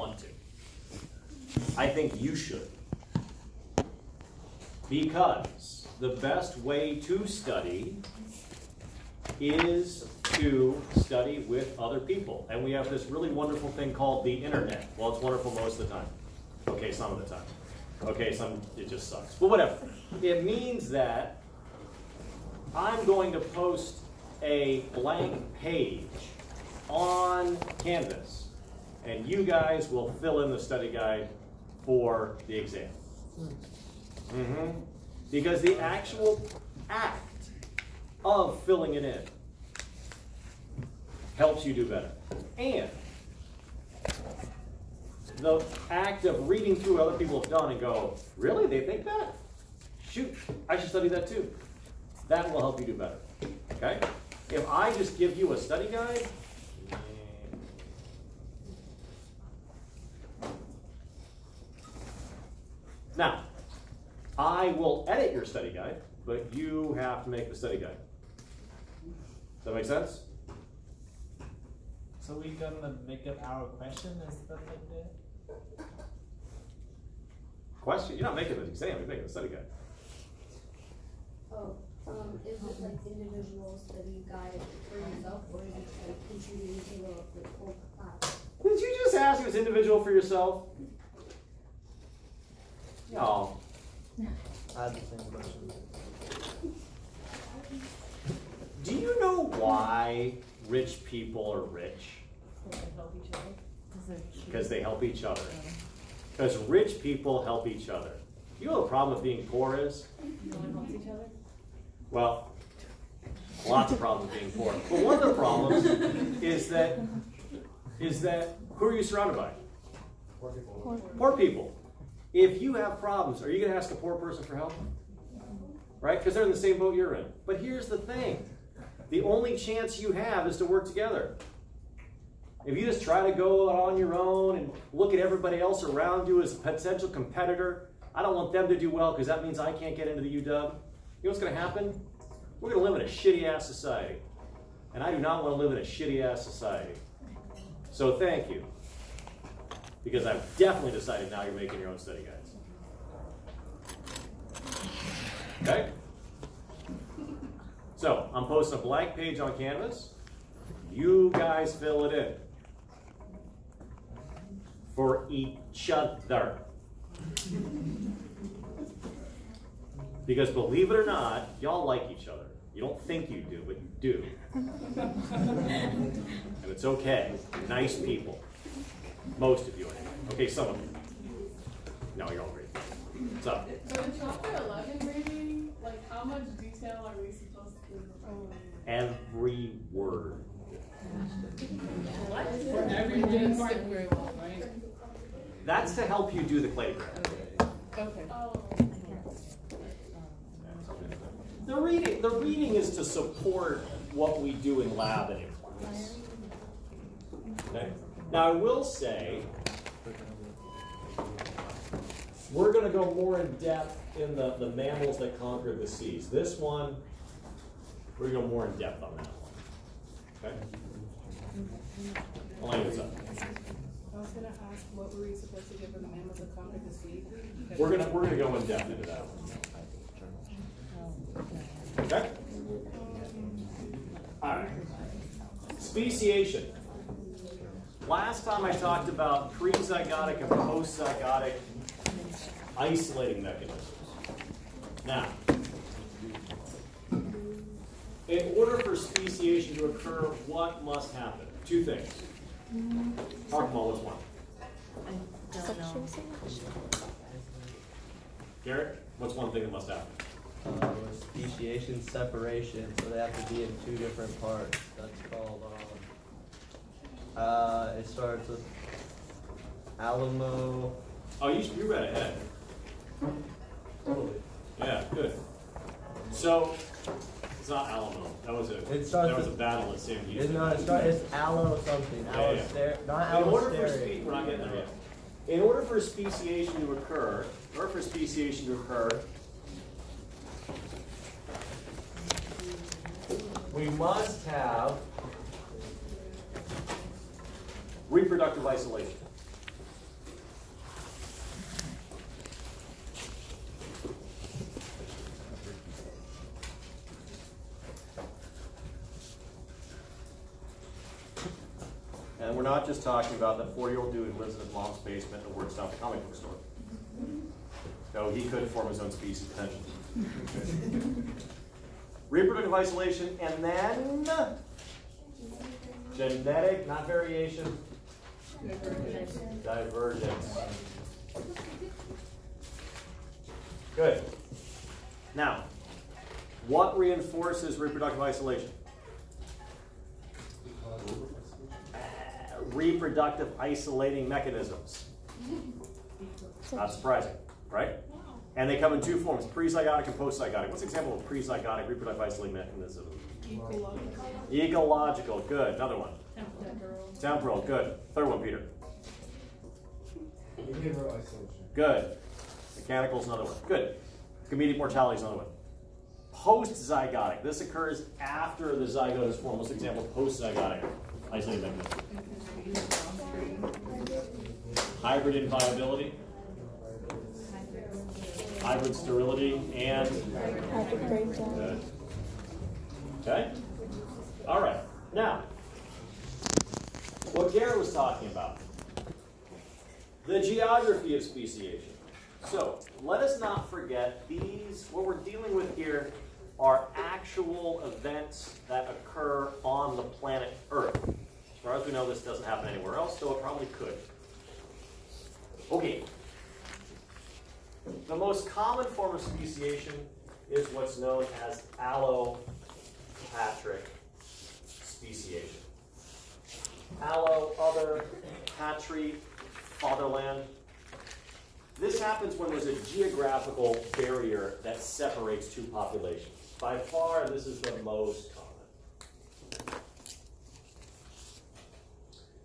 want to. I think you should. Because the best way to study is to study with other people. And we have this really wonderful thing called the internet. Well, it's wonderful most of the time. Okay, some of the time. Okay, some, it just sucks. But whatever. It means that I'm going to post a blank page on Canvas, and you guys will fill in the study guide for the exam. Because the actual act of filling it in helps you do better. And the act of reading through what other people have done and go, really, they think that? Shoot, I should study that too. That will help you do better, okay? If I just give you a study guide, now, I will edit your study guide, but you have to make the study guide. Does that make sense? So we're gonna make up our question and stuff like that? Question? You're not making the exam, you're making the study guide. Oh, is it like individual study guide for yourself, or is it like contributing to the whole class? Did you just ask if it's individual for yourself? No. I had the same question. Do you know why rich people are rich? They help each other. Because they help each other. Because rich people help each other. You know what the problem with being poor is? No one helps each other. Well, lots of problems with being poor. But one of the problems is that who are you surrounded by? Poor people. Poor people. If you have problems, are you going to ask a poor person for help? Right? Because they're in the same boat you're in. But here's the thing. The only chance you have is to work together. If you just try to go on your own and look at everybody else around you as a potential competitor, I don't want them to do well because that means I can't get into the UW. You know what's going to happen? We're going to live in a shitty-ass society. And I do not want to live in a shitty-ass society. So thank you. Because I've definitely decided now you're making your own study guides. Okay? So, I'm posting a blank page on Canvas. You guys fill it in. For each other. Because believe it or not, y'all like each other. You don't think you do, but you do. And it's okay. You're nice people. Most of you anyway. Okay, some of you. No, you're all great. What's up? So in chapter 11 reading, like how much detail are we supposed to Every word. What? For every day part very well, right? That's to help you do the cladogram. Okay. Oh. The reading is to support what we do in lab and in class. Okay? Now I will say, we're going to go more in depth in the mammals that conquered the seas. This one, we're going to go more in depth on that one. Okay? Elaine, what's up? I was gonna ask, what were we supposed to give for the mammals that conquered the sea? We're gonna go in depth into that one. Okay? All right. Speciation. Last time I talked about pre-zygotic and post-zygotic isolating mechanisms. Now, in order for speciation to occur, what must happen? Two things. Archmal, what's one? I don't know. Garrett, what's one thing that must happen? Speciation separation, so they have to be in two different parts. That's called, it starts with Alamo. Oh, you read ahead. Totally. Yeah, good. So, it's not Alamo. That was a battle at San Diego. It's Allo something. Yeah, yeah. Not In order for Allosteria. we're not getting there yet. In order for speciation to occur, we must have reproductive isolation. And we're not just talking about that 40-year-old dude who lives in his mom's basement and works down at the comic book store. No, he could form his own species potentially. Reproductive isolation, and then genetic, not variation, divergence. Good. Now, what reinforces reproductive isolation? Reproductive isolating mechanisms. Not surprising, right? And they come in two forms, prezygotic and postzygotic. What's an example of prezygotic reproductive isolating mechanism? Ecological, good. Another one. Temporal, good. Third one, Peter. Behavioral isolation. Good. Mechanical is another one. Good. Comedic mortality is another one. Post-zygotic. This occurs after the zygote is formed. What's an example of post-zygotic isolating mechanism? Hybrid inviability, hybrid sterility, and good. Okay? All right. Now, what Garrett was talking about, the geography of speciation. So, let us not forget these, what we're dealing with here are actual events that occur on the planet Earth. As far as we know, this doesn't happen anywhere else, though it probably could. Okay. The most common form of speciation is what's known as allopatric speciation. Allo, other, patri, fatherland. This happens when there's a geographical barrier that separates two populations. By far, this is the most common.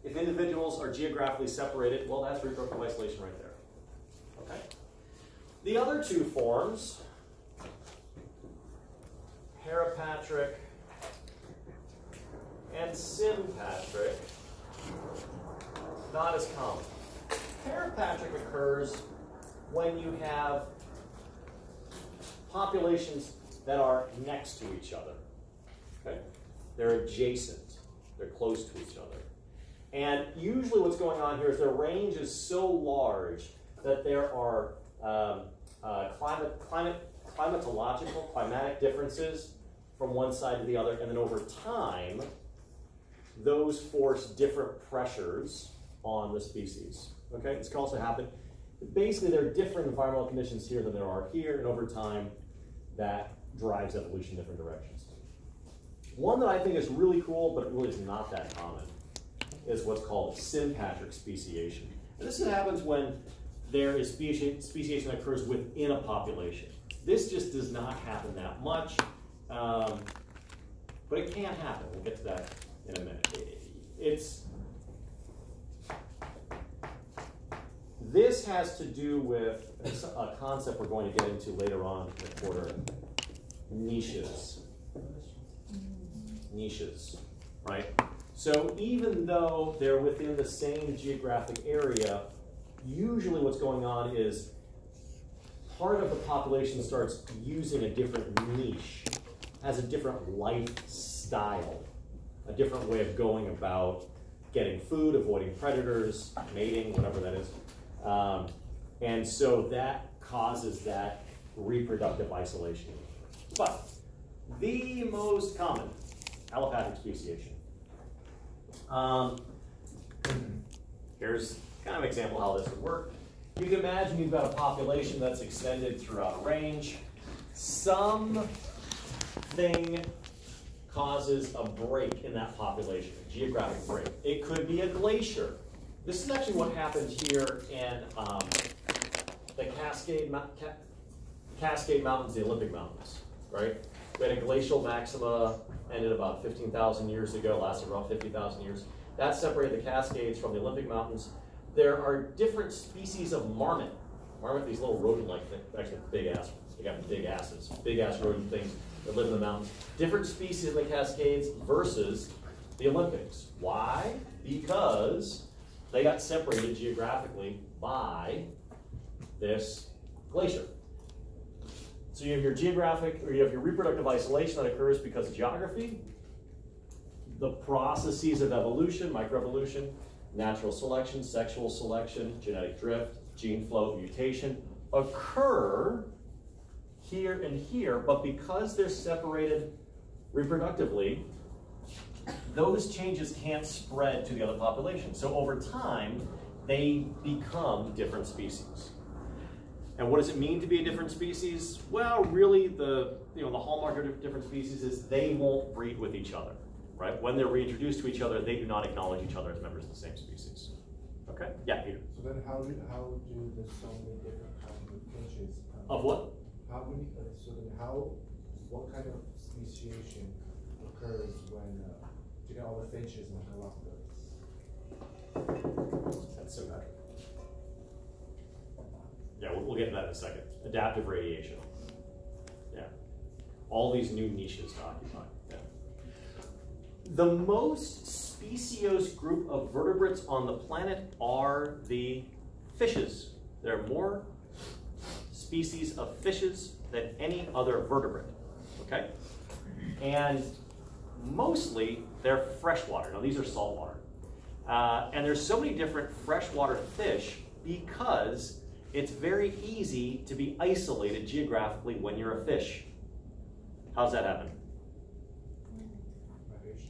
If individuals are geographically separated, well, that's reproductive isolation right there. Okay? The other two forms, parapatric and sympatric, not as common. Parapatric occurs when you have populations that are next to each other. Okay? They're adjacent. They're close to each other. And usually what's going on here is their range is so large that there are climatic differences from one side to the other, and then over time, those force different pressures on the species. Okay, this can also happen. Basically, there are different environmental conditions here than there are here, and over time, that drives evolution in different directions. One that I think is really cool, but it really is not that common, is what's called sympatric speciation. And this happens when there is speciation that occurs within a population. This just does not happen that much, but it can happen. We'll get to that in a minute. This has to do with a concept we're going to get into later on in the quarter, niches. Niches, right? So even though they're within the same geographic area, usually what's going on is part of the population starts using a different niche, has a different lifestyle, a different way of going about getting food, avoiding predators, mating, whatever that is. And so that causes that reproductive isolation. But the most common, allopathic speciation. Here's kind of an example of how this would work. You can imagine you've got a population that's extended throughout a range. Something causes a break in that population, a geographic break. It could be a glacier. This is actually what happened here in the Cascade Mountains, the Olympic Mountains, right? We had a glacial maxima, ended about 15,000 years ago, lasted around 50,000 years. That separated the Cascades from the Olympic Mountains. There are different species of marmot. Marmot, these little rodent-like things, actually big ass. They got big asses, big ass rodent things that live in the mountains. Different species in the Cascades versus the Olympics. Why? Because they got separated geographically by this glacier. So you have your geographic, or you have your reproductive isolation that occurs because of geography, the processes of evolution, microevolution, natural selection, sexual selection, genetic drift, gene flow, mutation, occur here and here, but because they're separated reproductively, those changes can't spread to the other population. So over time, they become different species. And what does it mean to be a different species? Well, really, the hallmark of different species is they won't breed with each other, right? When they're reintroduced to each other, they do not acknowledge each other as members of the same species. Okay? Yeah, Peter. So then how do the so many different kinds of finches Of what? How many, what kind of speciation occurs when you get all the finches and the lovebirds? That's symmetric. Yeah, we'll get to that in a second. Adaptive radiation. Yeah. All these new niches to occupy. Yeah. The most speciose group of vertebrates on the planet are the fishes. There are more species of fishes than any other vertebrate. Okay? And mostly they're freshwater. Now these are saltwater. And there's so many different freshwater fish because it's very easy to be isolated geographically when you're a fish. How does that happen? Migration.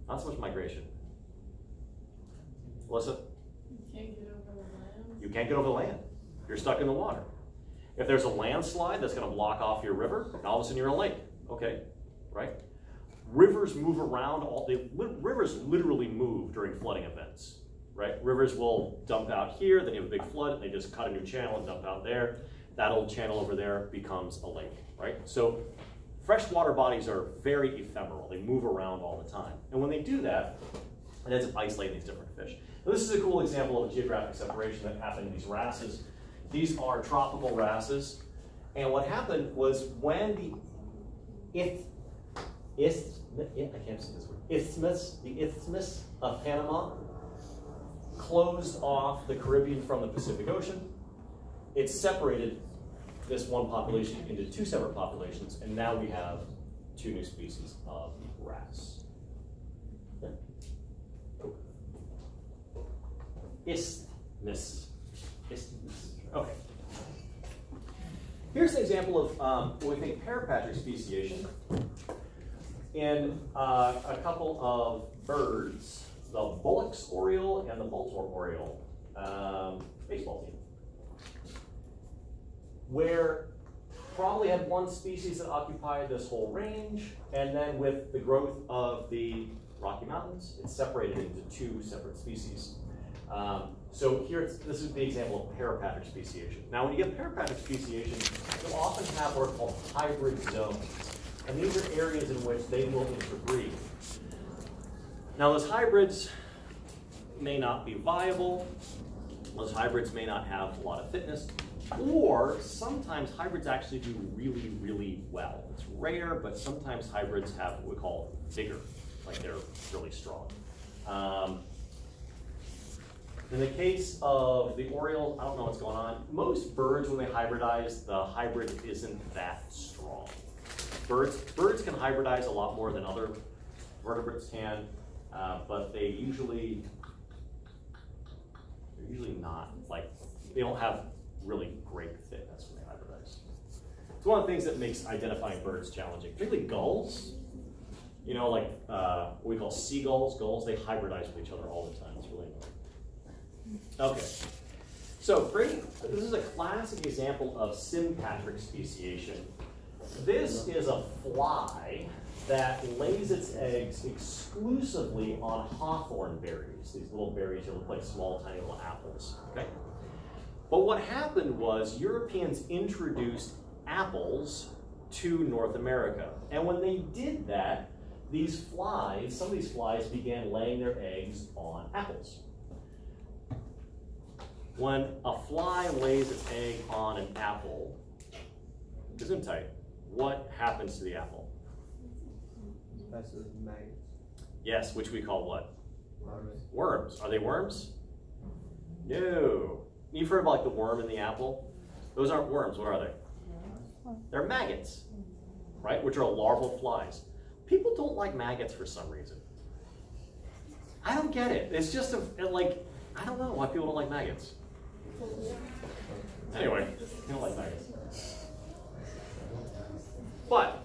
Not so much migration. Melissa? You can't get over the land. You can't get over the land. You're stuck in the water. If there's a landslide that's going to block off your river, all of a sudden you're in a lake. Okay, right? Rivers move around. Rivers literally move during flooding events. Right? Rivers will dump out here, then you have a big flood, and they just cut a new channel and dump out there. That old channel over there becomes a lake, right? So freshwater bodies are very ephemeral. They move around all the time. And when they do that, it ends up isolating these different fish. Now, this is a cool example of a geographic separation that happened in these wrasses. These are tropical wrasses. And what happened was when the Isthmus of Panama closed off the Caribbean from the Pacific Ocean, it separated this one population into two separate populations, and now we have two new species of wrasse. Yeah. Isthmus. Okay. Here's an example of what we think parapatric speciation in a couple of birds. The Bullock's Oriole and the Baltimore Oriole baseball team, where probably had one species that occupied this whole range, and then with the growth of the Rocky Mountains, it's separated into two separate species. So here, this is the example of parapatric speciation. Now, when you get parapatric speciation, you'll often have what are called hybrid zones, and these are areas in which they will interbreed. Now, those hybrids may not be viable. Those hybrids may not have a lot of fitness, or sometimes hybrids actually do really, really well. It's rare, but sometimes hybrids have what we call vigor, like they're really strong. In the case of the Orioles, I don't know what's going on. Most birds, when they hybridize, the hybrid isn't that strong. Birds can hybridize a lot more than other vertebrates can. But they're usually not, like, they don't have really great fitness when they hybridize. It's one of the things that makes identifying birds challenging, particularly gulls. You know, like what we call seagulls, gulls, they hybridize with each other all the time. It's really annoying. Okay, so this is a classic example of sympatric speciation. This is a fly that lays its eggs exclusively on hawthorn berries. These little berries that look like small, tiny little apples. Okay? But what happened was Europeans introduced apples to North America. And when they did that, these flies, some of these flies began laying their eggs on apples. When a fly lays its egg on an apple, gesundheit, what happens to the apple? Maggots. Yes, which we call what? Worms. Worms. Are they worms? No. You've heard about like the worm in the apple? Those aren't worms. What are they? They're maggots, right? Which are larval flies. People don't like maggots for some reason. I don't get it. It's just like, I don't know why people don't like maggots. Anyway, they don't like maggots. But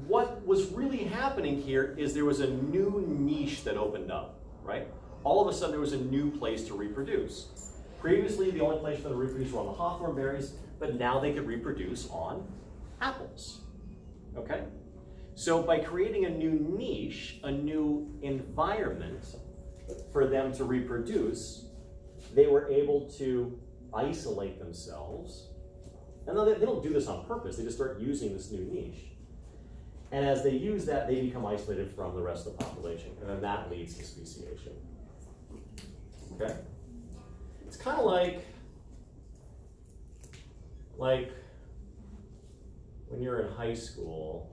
what was really happening here is there was a new niche that opened up, right? All of a sudden there was a new place to reproduce. Previously, the only place for them to reproduce were on the hawthorn berries, but now they could reproduce on apples, okay? So by creating a new niche, a new environment for them to reproduce, they were able to isolate themselves. And they don't do this on purpose, they just start using this new niche. And as they use that, they become isolated from the rest of the population, and then that leads to speciation. Okay? It's kind of like when you're in high school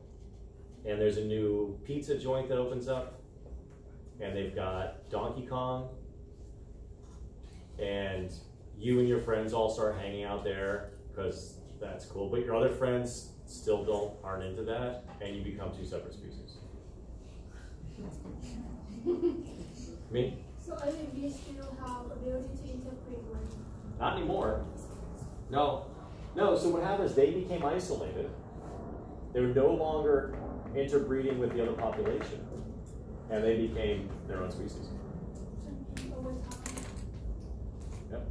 and there's a new pizza joint that opens up and they've got Donkey Kong and you and your friends all start hanging out there because that's cool, but your other friends still aren't into that, and you become two separate species. Me? So other bees still have ability to interpret when? Not anymore. No. No, so what happened is they became isolated. They were no longer interbreeding with the other population, and they became their own species. Yep.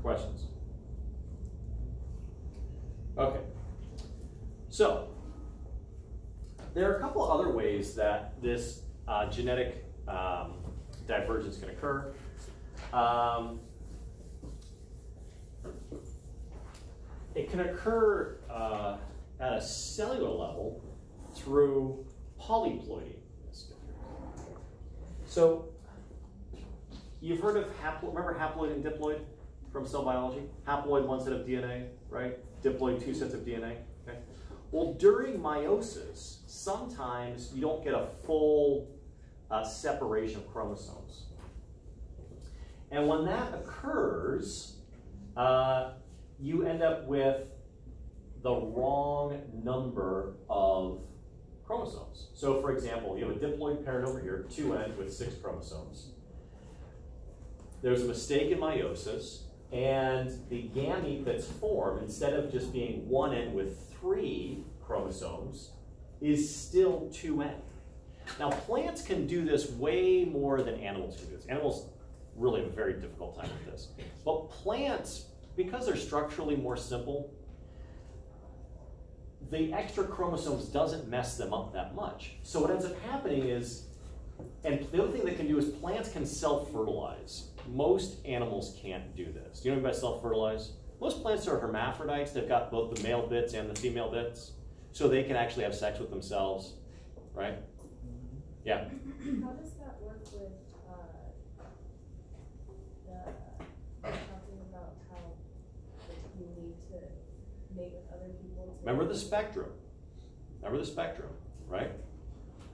Questions? Okay. So, there are a couple other ways that this genetic divergence can occur. It can occur at a cellular level through polyploidy. So, you've heard of remember haploid and diploid from cell biology? Haploid, one set of DNA, right? Diploid, two sets of DNA. Okay. Well, during meiosis, sometimes you don't get a full separation of chromosomes. And when that occurs, you end up with the wrong number of chromosomes. So for example, you have a diploid parent over here, 2N with 6 chromosomes. There's a mistake in meiosis, and the gamete that's formed, instead of just being 1N with 3 chromosomes, is still 2N. Now plants can do this way more than animals can do this. Animals really have a very difficult time with this. But plants, because they're structurally more simple, the extra chromosomes doesn't mess them up that much. So what ends up happening is, and the other thing they can do is plants can self-fertilize. Most animals can't do this. Do you know what I mean by self-fertilize? Most plants are hermaphrodites. They've got both the male bits and the female bits. So they can actually have sex with themselves, right? Yeah? How does that work with talking about how you need to mate with other people? Remember the spectrum. Remember the spectrum, right?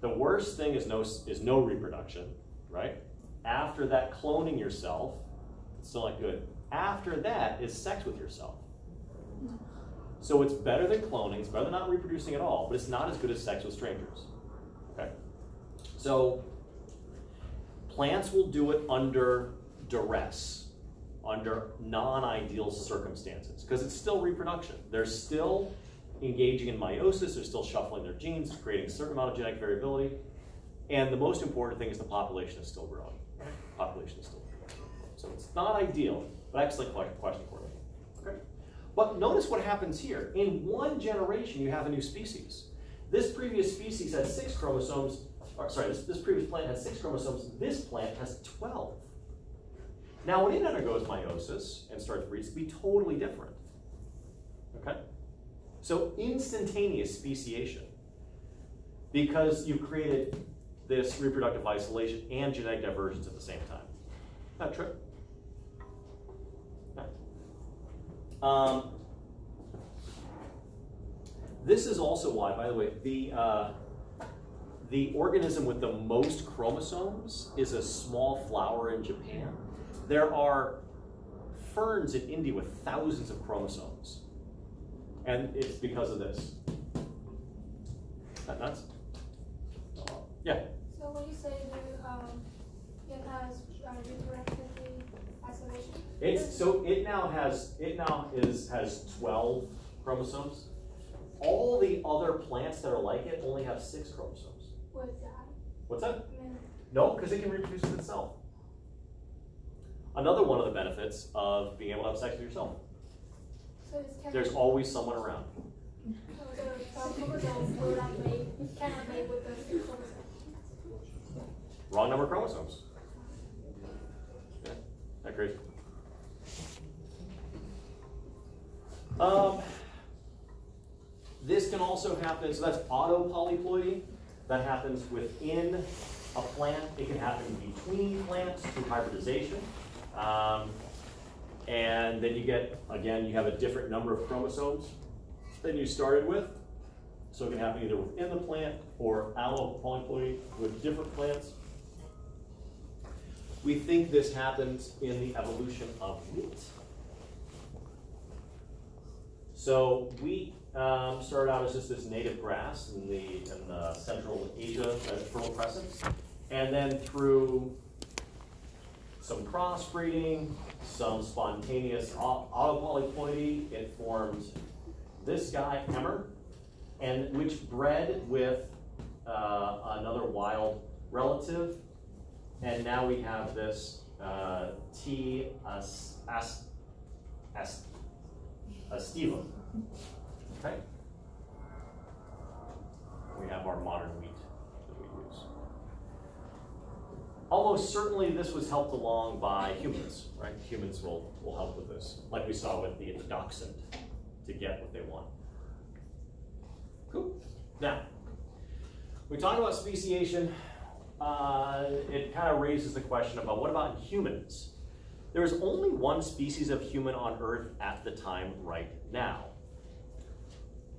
The worst thing is no reproduction, right? After that, cloning yourself, it's still not good. After that is sex with yourself. So it's better than cloning, it's better than not reproducing at all, but it's not as good as sex with strangers, okay? So plants will do it under duress, under non-ideal circumstances, because it's still reproduction. They're still engaging in meiosis, they're still shuffling their genes, creating a certain amount of genetic variability, and the most important thing is the population is still growing. Population is still growing. So it's not ideal, but excellent question for me. Okay. But notice what happens here. In one generation, you have a new species. This previous species has 6 chromosomes, or sorry, this previous plant has 6 chromosomes, this plant has 12. Now when it undergoes meiosis and starts breeding, it's going to be totally different. Okay? So instantaneous speciation, because you've created this reproductive isolation and genetic divergence at the same time. Not true? No. This is also why, by the way, the organism with the most chromosomes is a small flower in Japan. There are ferns in India with thousands of chromosomes. And it's because of this. Isn't that nuts? Yeah. So when you say it has reproductive isolation? It now has 12 chromosomes. All the other plants that are like it only have 6 chromosomes. Would die? What's that? I mean, No, because it can reproduce with itself. Another one of the benefits of being able to have sex with yourself. so this can There's always someone around. so the chromosomes will not cannot mate with the 6 chromosomes. Wrong number of chromosomes. Yeah, that crazy. This can also happen, so that's autopolyploidy. That happens within a plant. It can happen between plants through hybridization. And then you get, again, you have a different number of chromosomes than you started with. So it can happen either within the plant or allopolyploidy with different plants. We think this happens in the evolution of wheat. So wheat started out as just this native grass in the Central Asia, Fertile Crescent, and then through some crossbreeding, some spontaneous autopolyploidy, it formed this guy, Emmer, and which bred with another wild relative, and now we have this T. astivum. Okay? We have our modern wheat that we use. Almost certainly this was helped along by humans, right? Humans will help with this, like we saw with the dachshund, to get what they want. Cool. Now, we talk about speciation. It kind of raises the question about what about humans? There is only one species of human on Earth at the time right now,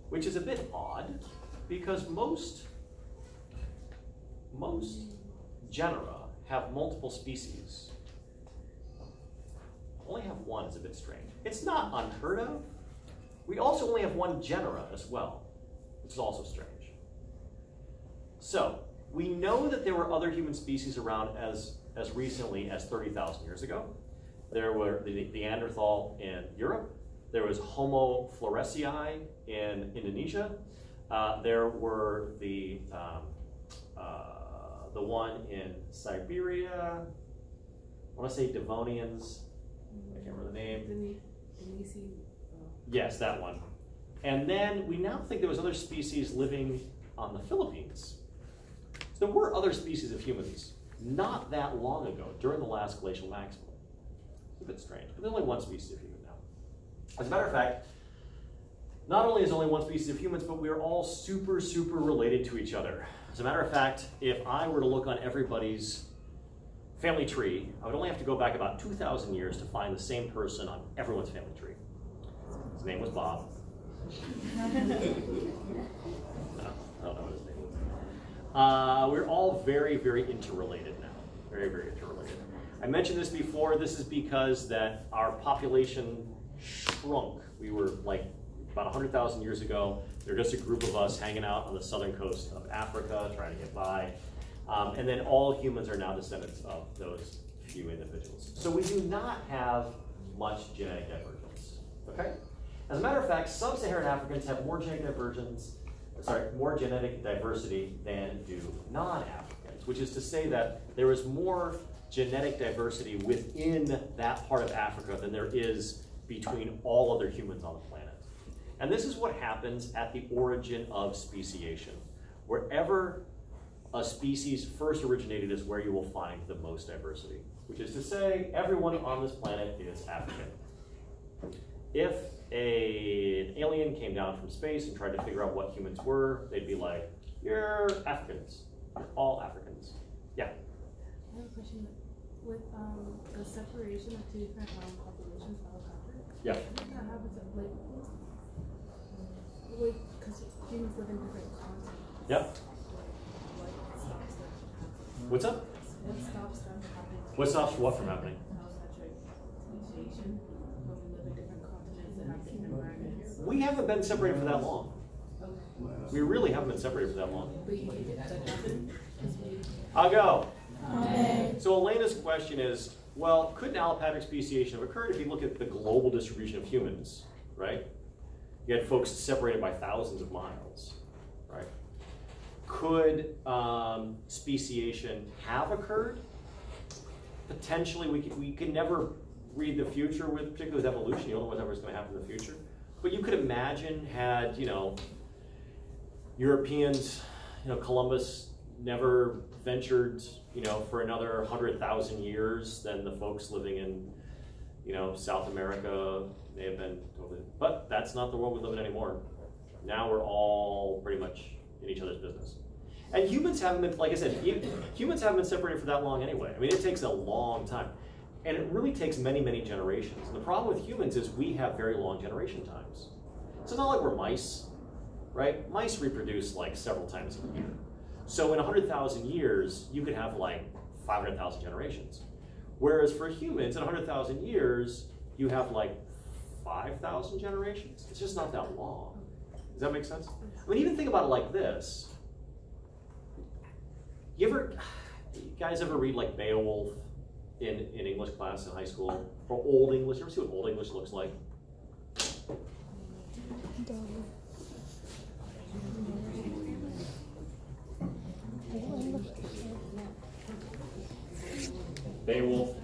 which is a bit odd because most genera have multiple species. Only have one is a bit strange. It's not unheard of. We also only have one genera as well, which is also strange. So we know that there were other human species around as recently as 30,000 years ago. There were the Neanderthal in Europe. There was Homo florescii in Indonesia. There were the one in Siberia. I want to say Devonians. I can't remember the name. Yes, that one. And then we now think there was other species living on the Philippines. So there were other species of humans not that long ago, during the last glacial maximum. It's a bit strange, but there's only one species of human now. As a matter of fact, not only is there only one species of humans, but we are all super, super related to each other. As a matter of fact, if I were to look on everybody's family tree, I would only have to go back about 2,000 years to find the same person on everyone's family tree. His name was Bob. I don't know what his name was. We're all very, very interrelated now. Very, very interrelated. I mentioned this before. This is because that our population shrunk. We were like about 100,000 years ago. There were just a group of us hanging out on the southern coast of Africa, trying to get by. And then all humans are now descendants of those few individuals. So we do not have much genetic divergence. Okay? As a matter of fact, sub-Saharan Africans have more genetic diversity than do non-Africans, which is to say that there is more genetic diversity within that part of Africa than there is between all other humans on the planet. And this is what happens at the origin of speciation. Wherever a species first originated is where you will find the most diversity, which is to say everyone on this planet is African. If an alien came down from space and tried to figure out what humans were, they'd be like, you're Africans. You're all Africans. Yeah? I have a question. With the separation of two different populations of copper, Yeah. what happens because humans live in different continents? Yep. What stops that from happening? What's up? What stops them from happening? What stops what from happening? Speciation, when we live in different continents and have different environments. We haven't been separated for that long. Okay. We really haven't been separated for that long. But you think it could happen? I'll go. Amen. So Elena's question is, well, couldn't allopathic speciation have occurred if you look at the global distribution of humans, right? You had folks separated by thousands of miles, right? Could speciation have occurred? Potentially, we can never read the future with, particularly with evolution. You don't know whatever's going to happen in the future. But you could imagine had, you know, Europeans, you know, Columbus never ventured, you know, for another 100,000 years, then the folks living in, you know, South America may have been totally, but that's not the world we live in anymore. Now we're all pretty much in each other's business. And humans haven't been, like I said, humans haven't been separated for that long anyway. I mean, it takes a long time. And it really takes many, many generations. And the problem with humans is we have very long generation times. So it's not like we're mice, right? Mice reproduce like several times a year. So in 100,000 years, you could have like 500,000 generations. Whereas for humans, in 100,000 years, you have like 5,000 generations. It's just not that long. Does that make sense? I mean, even think about it like this. You guys ever read like Beowulf in English class in high school? Or Old English? You ever see what Old English looks like? Beowulf.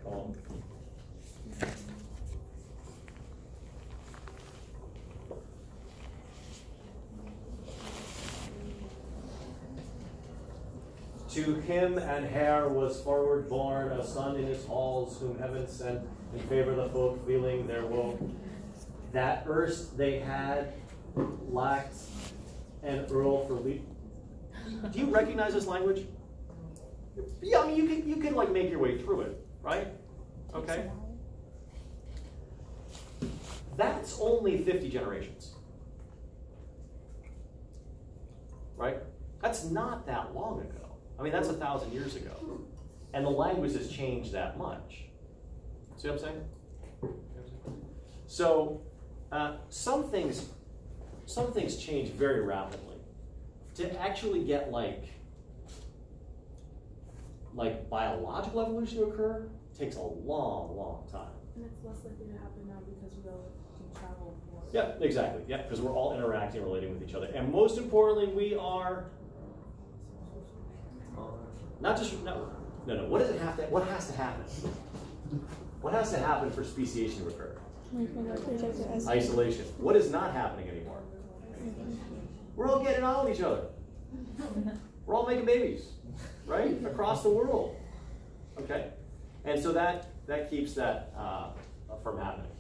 Come on. To him and Her was forward born a son in his halls, whom heaven sent in favor of the folk feeling their woe. That erst they had lacked an earl for lead. Do you recognize this language? Yeah, I mean you can like make your way through it, right? Okay. That's only 50 generations. Right? That's not that long ago. I mean, that's 1,000 years ago. And the language has changed that much. See what I'm saying? So some things change very rapidly. To actually get like biological evolution to occur takes a long, long time. And it's less likely to happen now because we all can travel more. Yeah, exactly. Yeah, because we're all interacting and relating with each other. And most importantly, we are not just no. What does it have to? What has to happen? What has to happen for speciation to occur? Isolation. What is not happening anymore? We're all getting on with each other. We're all making babies, right? Across the world. Okay? And so that keeps that from happening.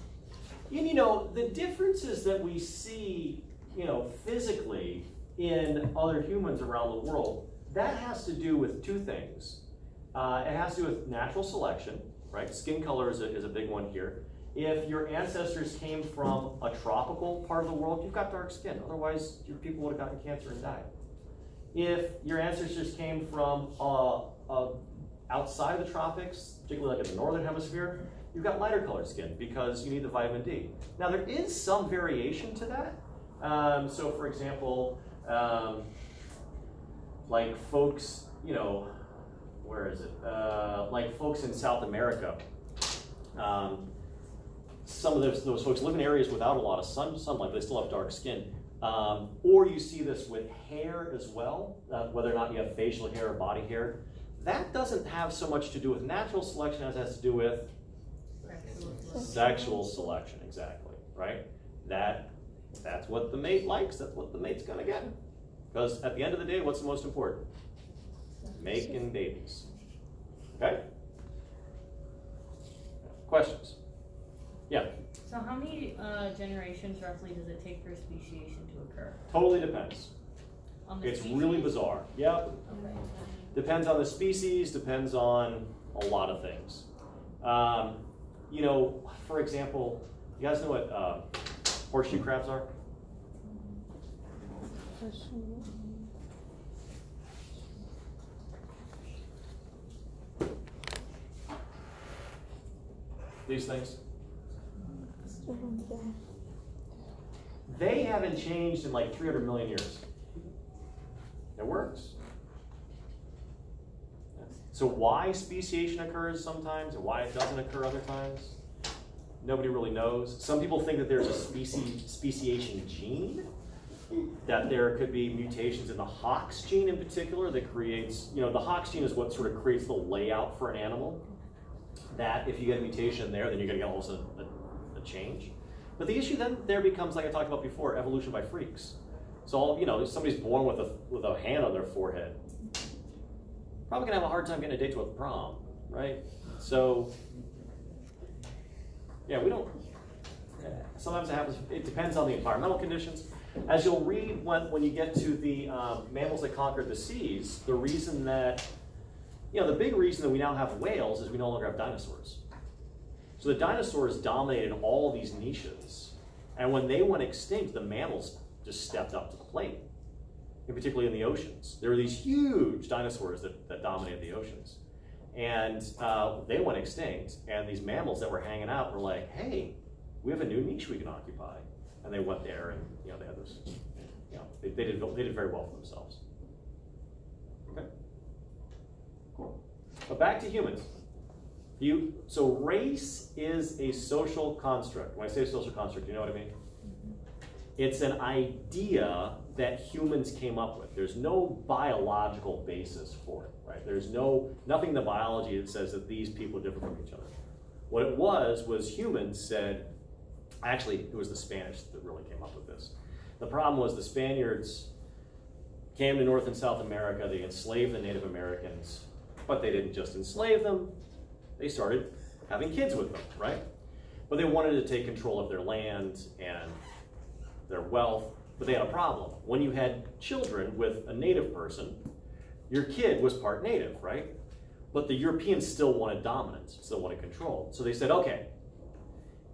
And you know, the differences that we see, you know, physically in other humans around the world, that has to do with two things. It has to do with natural selection, right? Skin color is a big one here. If your ancestors came from a tropical part of the world, you've got dark skin. Otherwise, your people would have gotten cancer and died. If your ancestors came from outside of the tropics, particularly like in the northern hemisphere, you've got lighter colored skin because you need the vitamin D. Now, there is some variation to that. So, for example, like folks, you know, where is it? Like folks in South America. Some of those folks live in areas without a lot of sunlight, but they still have dark skin. Or you see this with hair as well, whether or not you have facial hair or body hair. That doesn't have so much to do with natural selection as it has to do with sexual selection, exactly, right? That's what the mate likes, that's what the mate's gonna get. Because at the end of the day, what's the most important? Making babies. Okay? Questions? Yeah. So how many generations roughly does it take for speciation to occur? Totally depends. On the It's species? really bizarre. Yep. Okay. Depends on the species, depends on a lot of things. You know, for example, you guys know what horseshoe crabs are? These things? They haven't changed in like 300 million years. It works. So why speciation occurs sometimes and why it doesn't occur other times, nobody really knows. Some people think that there's a speciation gene, that there could be mutations in the Hox gene in particular that creates, the Hox gene is what sort of creates the layout for an animal. That if you get a mutation there, then you're going to get also a change. But the issue then there becomes, like I talked about before, evolution by freaks. So, if somebody's born with a hand on their forehead, probably gonna have a hard time getting a date to a prom, right? So, yeah, we don't, sometimes it happens, it depends on the environmental conditions. As you'll read when you get to the mammals that conquered the seas, the reason that, the big reason that we now have whales is we no longer have dinosaurs. So the dinosaurs dominated all these niches, and when they went extinct, the mammals just stepped up to the plate. And particularly in the oceans. There were these huge dinosaurs that dominated the oceans. And they went extinct, and these mammals that were hanging out were like, hey, we have a new niche we can occupy. And they went there, and they had this, they did very well for themselves. Okay? Cool. But back to humans. So race is a social construct. When I say social construct, you know what I mean? It's an idea that humans came up with. There's no biological basis for it, right? There's nothing in the biology that says that these people are different from each other. What it was humans said, actually, it was the Spanish that really came up with this. The problem was the Spaniards came to North and South America, they enslaved the Native Americans, but they didn't just enslave them, they started having kids with them, right? But they wanted to take control of their land and their wealth, but they had a problem. When you had children with a native person, your kid was part native, right? But the Europeans still wanted dominance, still wanted control. So they said, okay,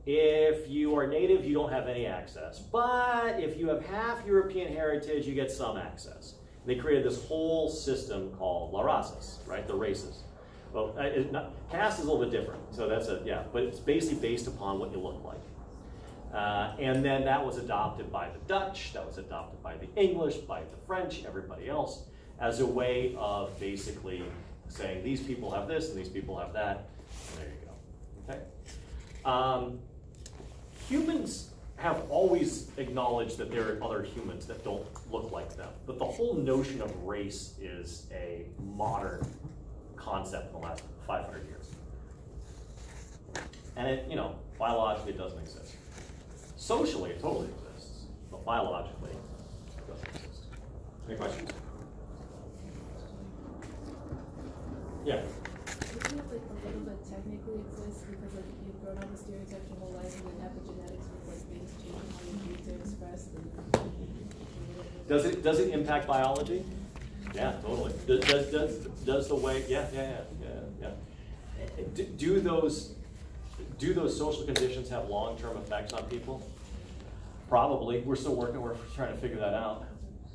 if you are native, you don't have any access. But if you have half European heritage, you get some access. And they created this whole system called La Razas, right? The races. Well, caste is a little bit different. So that's but it's basically based upon what you look like. And then that was adopted by the Dutch, that was adopted by the English, by the French, everybody else, as a way of basically saying these people have this and these people have that. And there you go. Okay. Humans have always acknowledged that there are other humans that don't look like them. But the whole notion of race is a modern concept in the last 500 years. And it, biologically it doesn't exist. Socially, it totally exists, but biologically, it doesn't exist. Any questions? Yeah. Doesn't it a little bit technically exist because you've grown up with stereotypes your whole life, and then epigenetics with things changing how you need to express them? Does it impact biology? Yeah, totally. Does the way? Yeah. Do those social conditions have long-term effects on people? Probably. We're still working, we're trying to figure that out.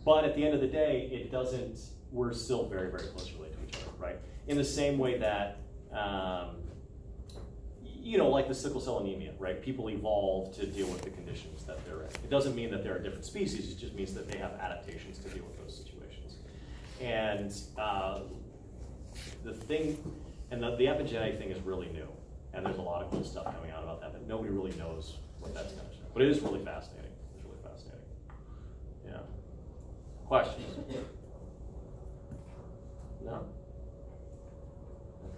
But at the end of the day, it doesn't, we're still very, very closely related to each other, right? In the same way that, like the sickle cell anemia, right? People evolve to deal with the conditions that they're in. It doesn't mean that there are different species, it just means that they have adaptations to deal with those situations. And the epigenetic thing is really new. And there's a lot of cool stuff coming out about that, but nobody really knows what that's going to show. But it is really fascinating. It's really fascinating. Yeah. Questions? No?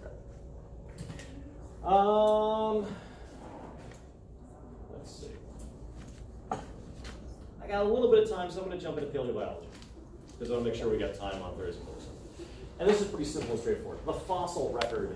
Okay. Let's see. I got a little bit of time, so I'm going to jump into paleobiology because I want to make sure we got time on Thursday. And this is pretty simple and straightforward. The fossil record